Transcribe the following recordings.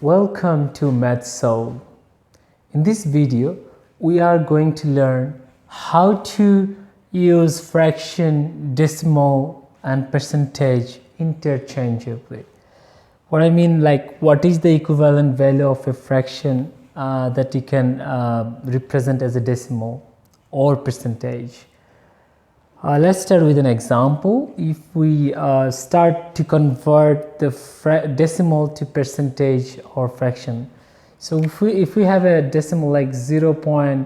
Welcome to Math Soul. In this video, we are going to learn how to use fraction, decimal, and percentage interchangeably. What I mean, like, what is the equivalent value of a fraction that you can represent as a decimal or percentage? Let's start with an example. If we start to convert the decimal to percentage or fraction, so if we have a decimal like 0.5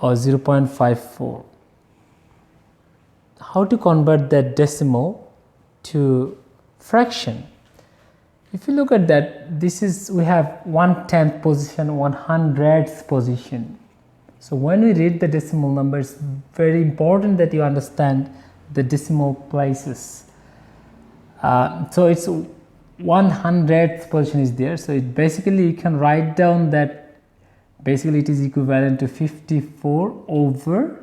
or 0.54, how to convert that decimal to fraction? If you look at that, we have 1/10th position, 100th position. So when we read the decimal number, it's very important that you understand the decimal places. So it's 100th position is there. So it basically, you can write down that basically it is equivalent to 54 over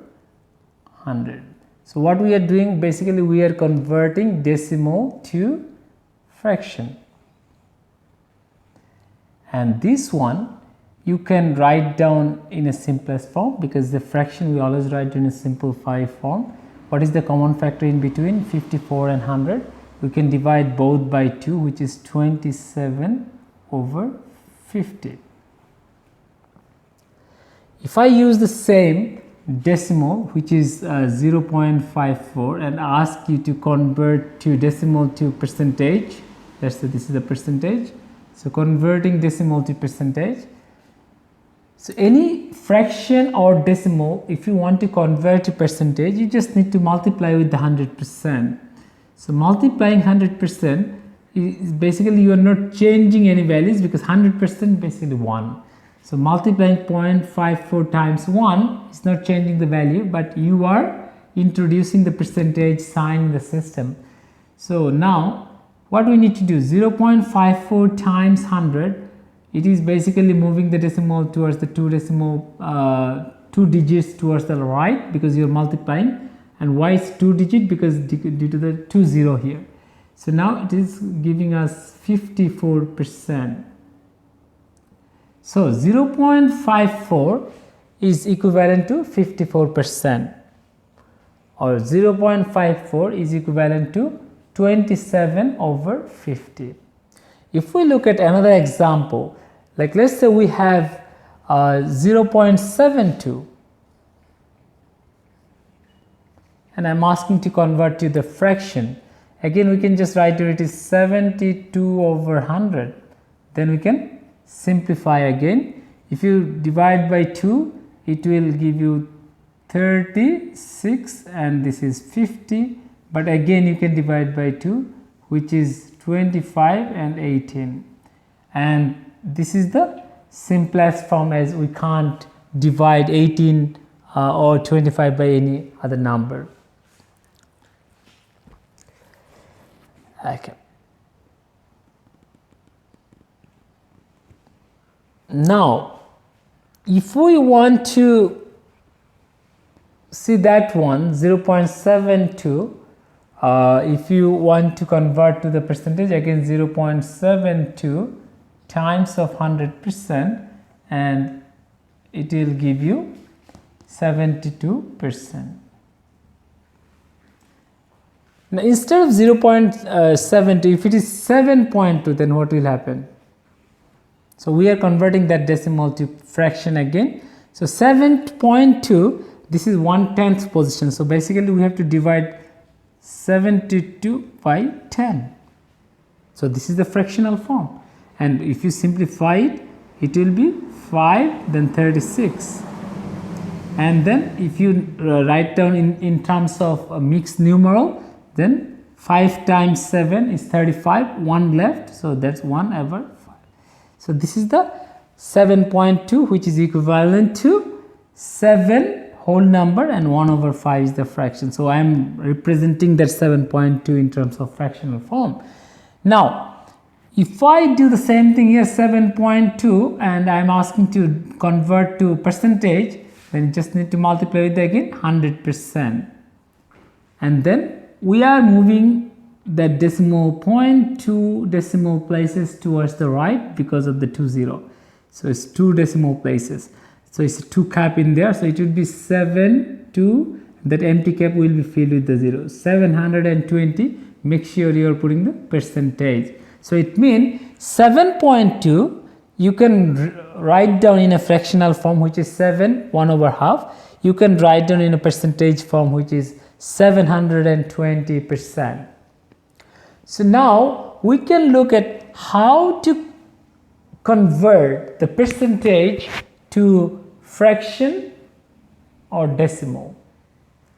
100. So what we are doing, basically we are converting decimal to fraction. And this one, you can write down in a simplest form, because the fraction we always write in a simplified form. What is the common factor in between 54 and 100? We can divide both by 2, which is 27 over 50. If I use the same decimal, which is 0.54, and ask you to convert to decimal to percentage, let's say this is the percentage. So converting decimal to percentage. So any fraction or decimal, if you want to convert to percentage, you just need to multiply with the 100%. So multiplying 100% is basically, you are not changing any values, because 100% basically 1. So multiplying 0.54 times 1 is not changing the value, but you are introducing the percentage sign in the system. So now what we need to do, 0.54 times 100, it is basically moving the decimal towards the two digits towards the right, because you are multiplying. And why is 2 digit? Because due to the 20 here. So now it is giving us 54%. So 0.54 is equivalent to 54%, or 0.54 is equivalent to 27 over 50. If we look at another example, like let's say we have 0.72, and I'm asking to convert to the fraction. Again, we can just write it is 72 over 100. Then we can simplify again. If you divide by 2, it will give you 36, and this is 50. But again, you can divide by 2, which is 25 and 18. And this is the simplest form, as we can't divide 18 or 25 by any other number. Okay. Now, if we want to see that one, 0.72, if you want to convert to the percentage, again 0.72 times of 100%, and it will give you 72%. Now instead of 0.70, if it is 7.2, then what will happen? So we are converting that decimal to fraction again. So 7.2, this is 1/10th position. So basically we have to divide 72 by 10. So this is the fractional form, and if you simplify it, it will be 5, then 36. And then if you write down in terms of a mixed numeral, then 5 times 7 is 35, 1 left, so that's 1 over 5. So this is the 7.2, which is equivalent to 7 whole number, and 1 over 5 is the fraction. So I am representing that 7.2 in terms of fractional form. Now, if I do the same thing here, 7.2, and I am asking to convert to percentage, then you just need to multiply with again 100%. And then we are moving that decimal point 2 decimal places towards the right because of the 20. So it's 2 decimal places. So it's a 2 cap in there. So it would be 7 2. That empty cap will be filled with the 0. 720. Make sure you are putting the percentage. So it means 7.2 you can write down in a fractional form, which is 7 1 over half. You can write down in a percentage form, which is 720%. So now we can look at how to convert the percentage to fraction or decimal.